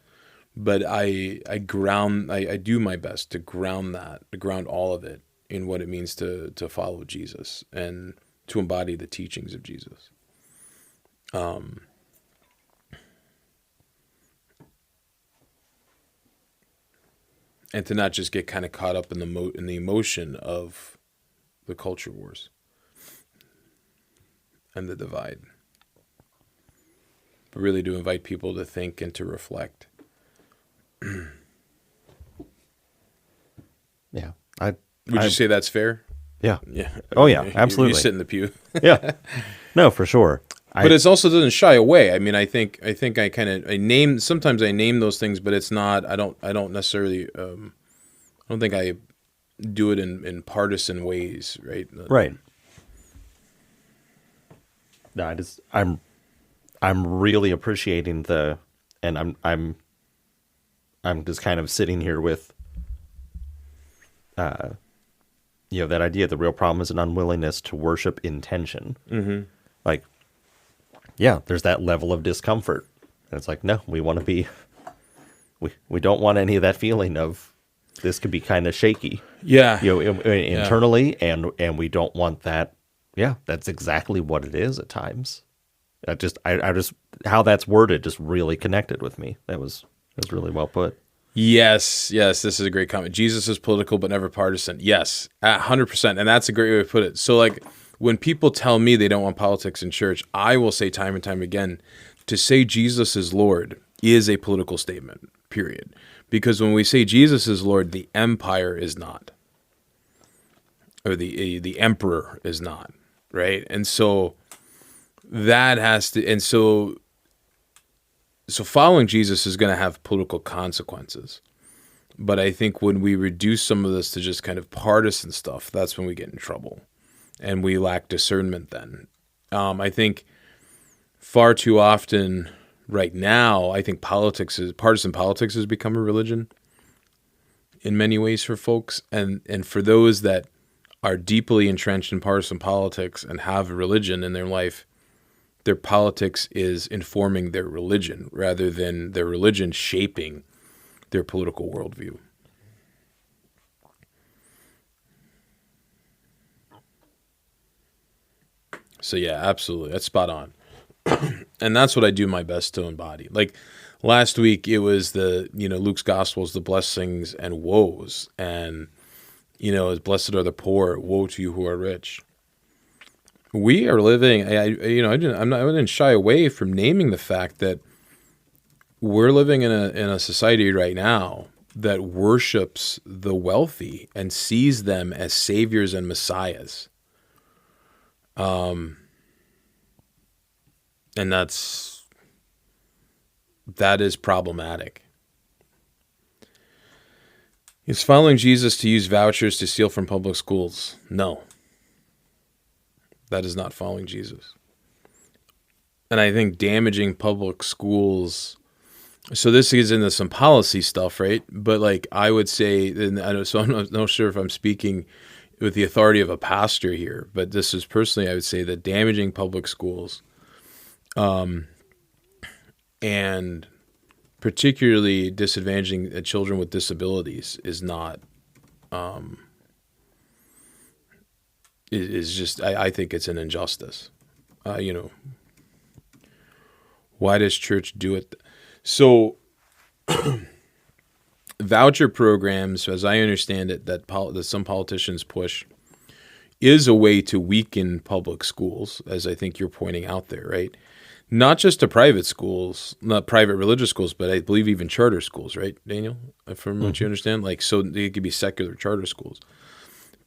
But I do my best to ground all of it in what it means to follow Jesus and to embody the teachings of Jesus. And to not just get kind of caught up in the emotion of the culture wars and the divide, but really to invite people to think and to reflect. Yeah. Would you say that's fair? Yeah. Yeah. Oh, yeah, absolutely. You sit in the pew. Yeah. No, for sure. But it also doesn't shy away. I mean, I think sometimes I name those things, but it's not, I don't necessarily, I don't think I do it in partisan ways, right? Right. No, I'm really appreciating I'm just kind of sitting here with that idea. The real problem is an unwillingness to worship intention. Mm-hmm. Like, yeah, there's that level of discomfort. And it's like, no, we want to be, we don't want any of that feeling of this could be kind of shaky. Yeah. Internally, and we don't want that. Yeah, that's exactly what it is at times. I just how that's worded just really connected with me. That was really well put. Yes, this is a great comment. Jesus is political but never partisan. Yes, 100%. And that's a great way to put it. So like when people tell me they don't want politics in church, I will say time and time again, to say Jesus is Lord is a political statement, period. Because when we say Jesus is Lord, the empire is not. Or the emperor is not, right? And so that has to, and so following Jesus is going to have political consequences. But I think when we reduce some of this to just kind of partisan stuff, that's when we get in trouble. And we lack discernment then. I think far too often right now, I think partisan politics has become a religion in many ways for folks. And for those that are deeply entrenched in partisan politics and have a religion in their life, their politics is informing their religion rather than their religion shaping their political worldview. So yeah, absolutely. That's spot on. And that's what I do my best to embody. Like last week, it was Luke's Gospels, the blessings and woes. And, blessed are the poor, woe to you who are rich. We are living. I didn't shy away from naming the fact that we're living in a society right now that worships the wealthy and sees them as saviors and messiahs. And that is problematic. Is following Jesus to use vouchers to steal from public schools? No. That is not following Jesus. And I think damaging public schools, so this gets into some policy stuff, right? But like I would say, so I'm not sure if I'm speaking with the authority of a pastor here, but this is personally, I would say that damaging public schools, and particularly disadvantaging children with disabilities is not, is just, I think it's an injustice. Why does church do it? So voucher programs, as I understand it, that some politicians push, is a way to weaken public schools, as I think you're pointing out there, right? Not just to private schools, not private religious schools, but I believe even charter schools, right, Daniel? From what you understand? Like, so they could be secular charter schools.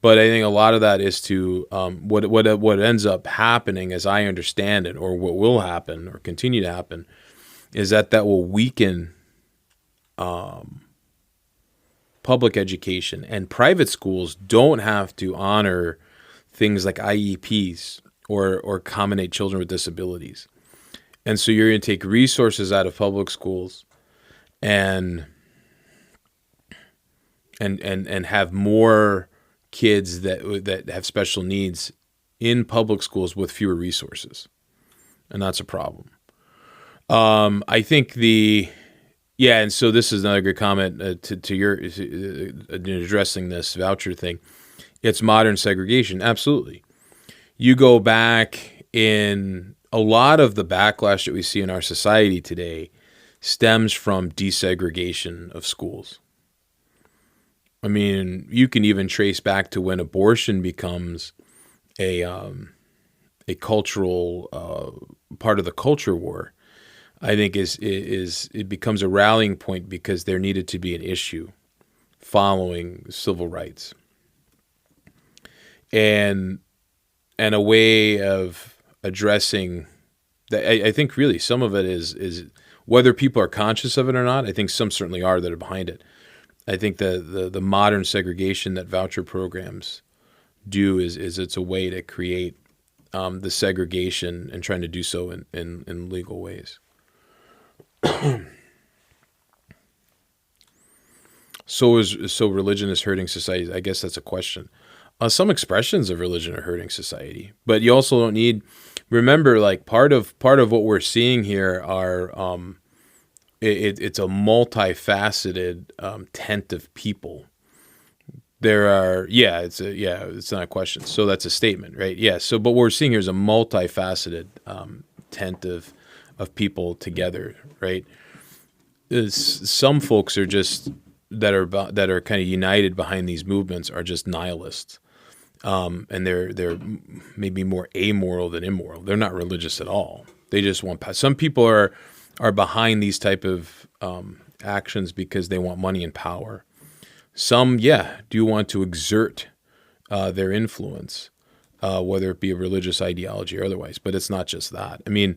But I think a lot of that is to what ends up happening, as I understand it, or what will happen or continue to happen, is that will weaken public education. And private schools don't have to honor things like IEPs or accommodate children with disabilities. And so you're going to take resources out of public schools and have more kids that have special needs in public schools with fewer resources. And that's a problem. I think and so this is another good comment to your addressing this voucher thing. It's modern segregation. Absolutely. You go back in a lot of the backlash that we see in our society today stems from desegregation of schools. I mean, you can even trace back to when abortion becomes a cultural part of the culture war. I think it becomes a rallying point because there needed to be an issue following civil rights, and a way of addressing that. I think really some of it is whether people are conscious of it or not. I think some certainly are that are behind it. I think the modern segregation that voucher programs do is it's a way to create the segregation and trying to do so in legal ways. So religion is hurting society. I guess that's a question. Some expressions of religion are hurting society, but you also don't need. Remember, like part of what we're seeing here are it's a multifaceted tent of people. There are it's not a question. So that's a statement, right? Yeah. So but what we're seeing here is a multifaceted tent of people together, right? Some folks are just that are kind of united behind these movements are just nihilists. And they're maybe more amoral than immoral. They're not religious at all. They just want. Some people are behind these type of actions because they want money and power. Some, do want to exert their influence, whether it be a religious ideology or otherwise. But it's not just that. I mean,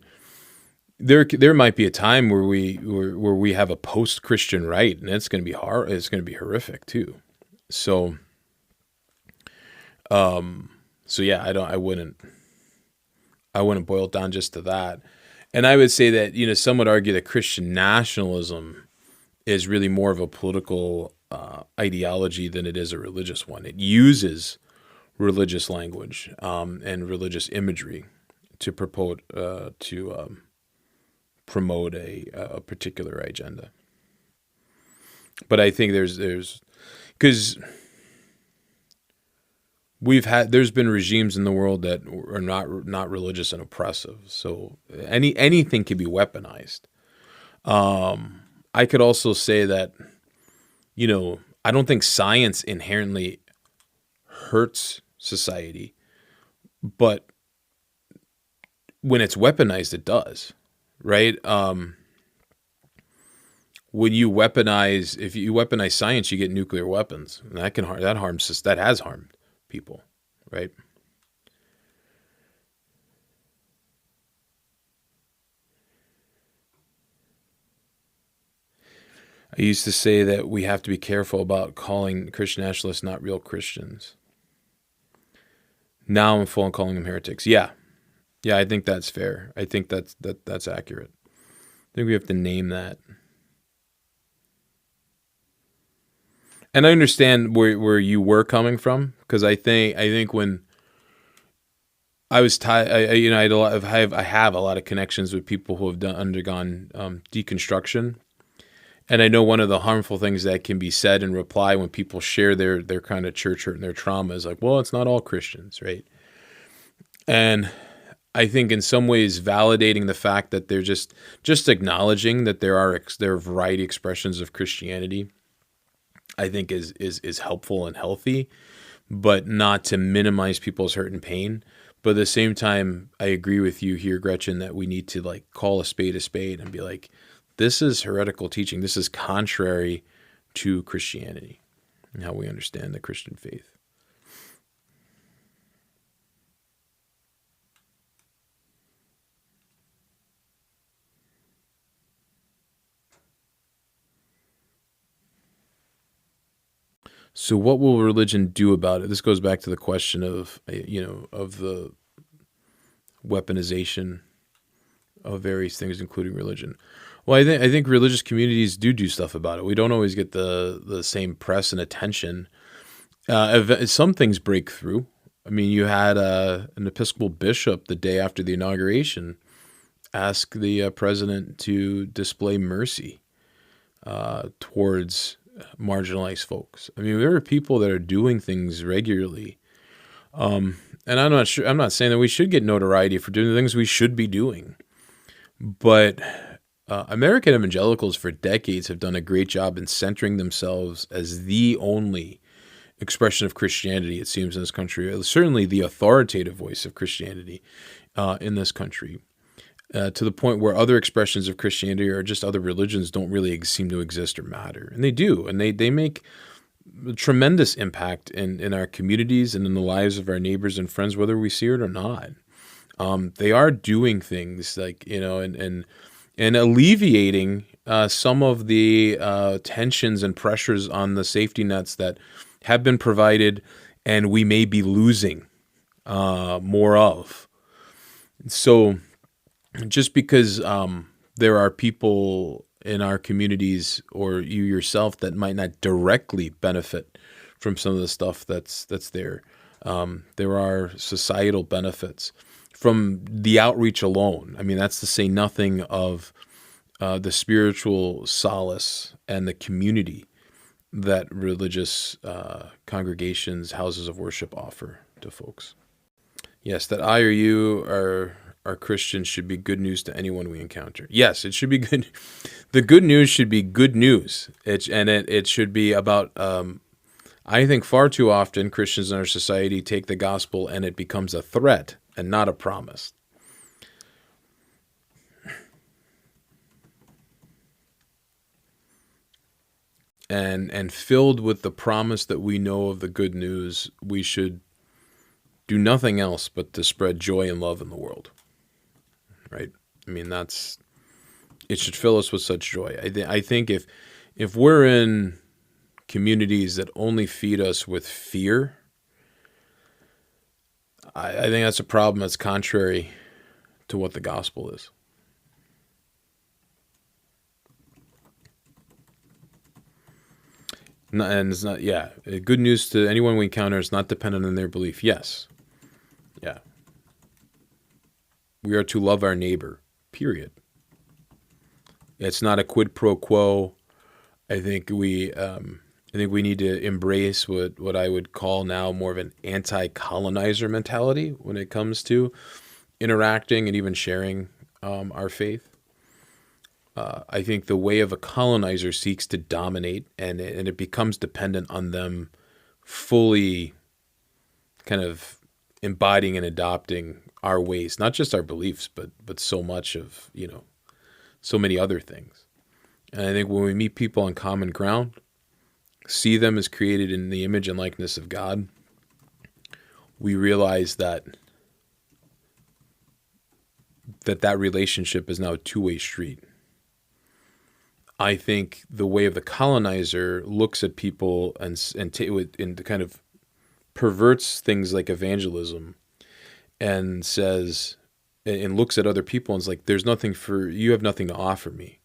there might be a time where we have a post-Christian right, and it's going to be hard. It's going to be horrific too. So. I wouldn't boil it down just to that. And I would say that, some would argue that Christian nationalism is really more of a political ideology than it is a religious one. It uses religious language and religious imagery to promote a particular agenda. But I think there's because there's been regimes in the world that are not religious and oppressive. So anything can be weaponized. I could also say that, I don't think science inherently hurts society, but when it's weaponized, it does, right? If you weaponize science, you get nuclear weapons, and that has harmed people, right? I used to say that we have to be careful about calling Christian nationalists not real Christians. Now I'm full on calling them heretics. Yeah, I think that's fair. I think that's accurate. I think we have to name that. And I understand where you were coming from, because I think when I was I have a lot of connections with people who have undergone deconstruction, and I know one of the harmful things that can be said in reply when people share their kind of church hurt and their trauma is like, well, it's not all Christians, right? And I think in some ways validating the fact that they're just acknowledging that there are a variety of expressions of Christianity, I think is helpful and healthy, but not to minimize people's hurt and pain. But at the same time, I agree with you here, Gretchen, that we need to call a spade and be like, this is heretical teaching. This is contrary to Christianity and how we understand the Christian faith. So what will religion do about it? This goes back to the question of the weaponization of various things, including religion. Well, I think religious communities do stuff about it. We don't always get the same press and attention. Some things break through. I mean, you had an Episcopal bishop the day after the inauguration ask the president to display mercy towards marginalized folks. I mean, there are people that are doing things regularly. And I'm not saying that we should get notoriety for doing the things we should be doing. But American evangelicals for decades have done a great job in centering themselves as the only expression of Christianity, it seems, in this country. Certainly the authoritative voice of Christianity in this country. To the point where other expressions of Christianity or just other religions don't really seem to exist or matter. And they do. And they make a tremendous impact in our communities and in the lives of our neighbors and friends, whether we see it or not. They are doing things and alleviating some of the tensions and pressures on the safety nets that have been provided and we may be losing more of. So just because there are people in our communities or you yourself that might not directly benefit from some of the stuff that's there, there are societal benefits from the outreach alone. I mean, that's to say nothing of the spiritual solace and the community that religious congregations, houses of worship offer to folks. Yes, that I or you are Christians should be good news to anyone we encounter. Yes, it should be good. The good news should be good news. It should be about. I think far too often Christians in our society take the gospel and it becomes a threat and not a promise. And filled with the promise that we know of the good news, we should do nothing else but to spread joy and love in the world. Right? I mean, it should fill us with such joy. I think if we're in communities that only feed us with fear, I think that's a problem that's contrary to what the gospel is. And it's not, yeah, good news to anyone we encounter is not dependent on their belief. Yes. Yeah. We are to love our neighbor, period. It's not a quid pro quo. I think we need to embrace what I would call now more of an anti-colonizer mentality when it comes to interacting and even sharing our faith. I think the way of a colonizer seeks to dominate, and it becomes dependent on them fully kind of embodying and adopting our ways, not just our beliefs, but so much of, so many other things. And I think when we meet people on common ground, see them as created in the image and likeness of God, we realize that relationship is now a two-way street. I think the way of the colonizer looks at people and kind of perverts things like evangelism and says, and looks at other people and is like, you have nothing to offer me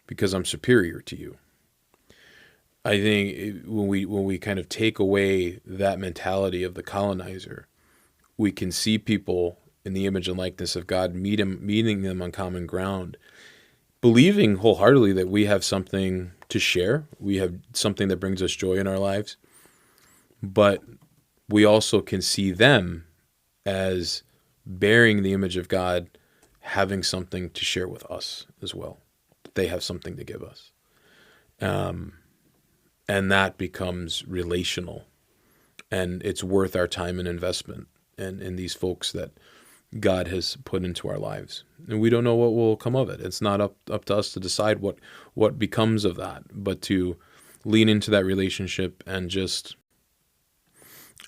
because I'm superior to you. I think when we kind of take away that mentality of the colonizer, we can see people in the image and likeness of God, meeting them on common ground, believing wholeheartedly that we have something to share. We have something that brings us joy in our lives. But we also can see them as bearing the image of God, having something to share with us as well. They have something to give us. And that becomes relational. And it's worth our time and investment in these folks that God has put into our lives. And we don't know what will come of it. It's not up to us to decide what becomes of that, but to lean into that relationship and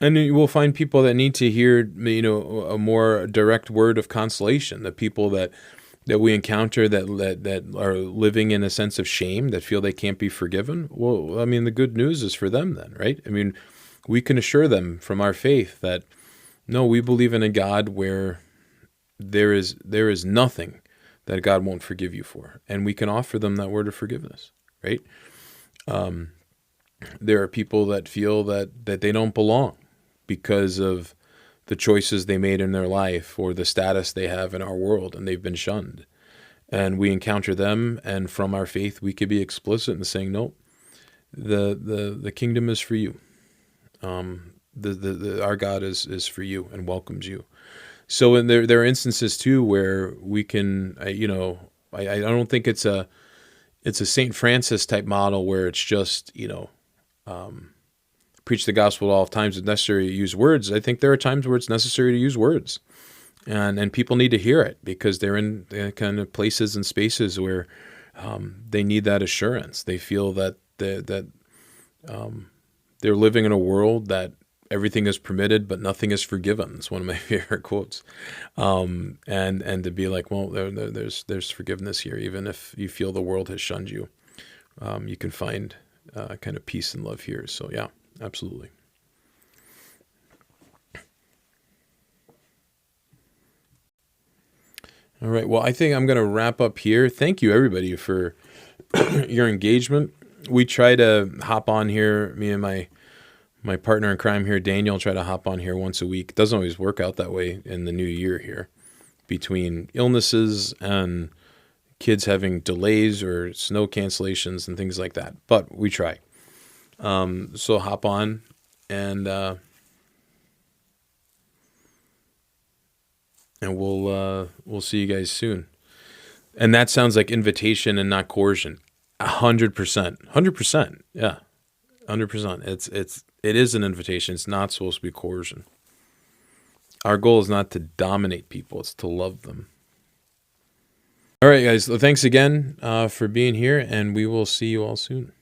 you will find people that need to hear, a more direct word of consolation. The people that we encounter that are living in a sense of shame, that feel they can't be forgiven. Well, I mean, the good news is for them then, right? I mean, we can assure them from our faith that, no, we believe in a God where there is nothing that God won't forgive you for. And we can offer them that word of forgiveness, right? There are people that feel that they don't belong because of the choices they made in their life or the status they have in our world, and they've been shunned. And we encounter them, and from our faith, we could be explicit in saying, no, the kingdom is for you. Our God is for you and welcomes you. So there are instances too where we can, I don't think it's a St. Francis type model where it's just, preach the gospel at all times it's necessary to use words. I think there are times where it's necessary to use words, and people need to hear it because they're in kind of places and spaces where they need that assurance. They feel that they're living in a world that everything is permitted, but nothing is forgiven. It's one of my favorite quotes. And to be like, well, there's forgiveness here, even if you feel the world has shunned you. You can find kind of peace and love here. So yeah, absolutely. All right. Well, I think I'm going to wrap up here. Thank you, everybody, for your engagement. We try to hop on here. Me and my partner in crime here, Daniel, try to hop on here once a week. Doesn't always work out that way in the new year here, between illnesses and kids having delays or snow cancellations and things like that. But we try. So hop on, and we'll see you guys soon. And that sounds like invitation and not coercion. 100%. 100%. Yeah. 100%. It is an invitation. It's not supposed to be coercion. Our goal is not to dominate people. It's to love them. All right, guys. Well, thanks again for being here, and we will see you all soon.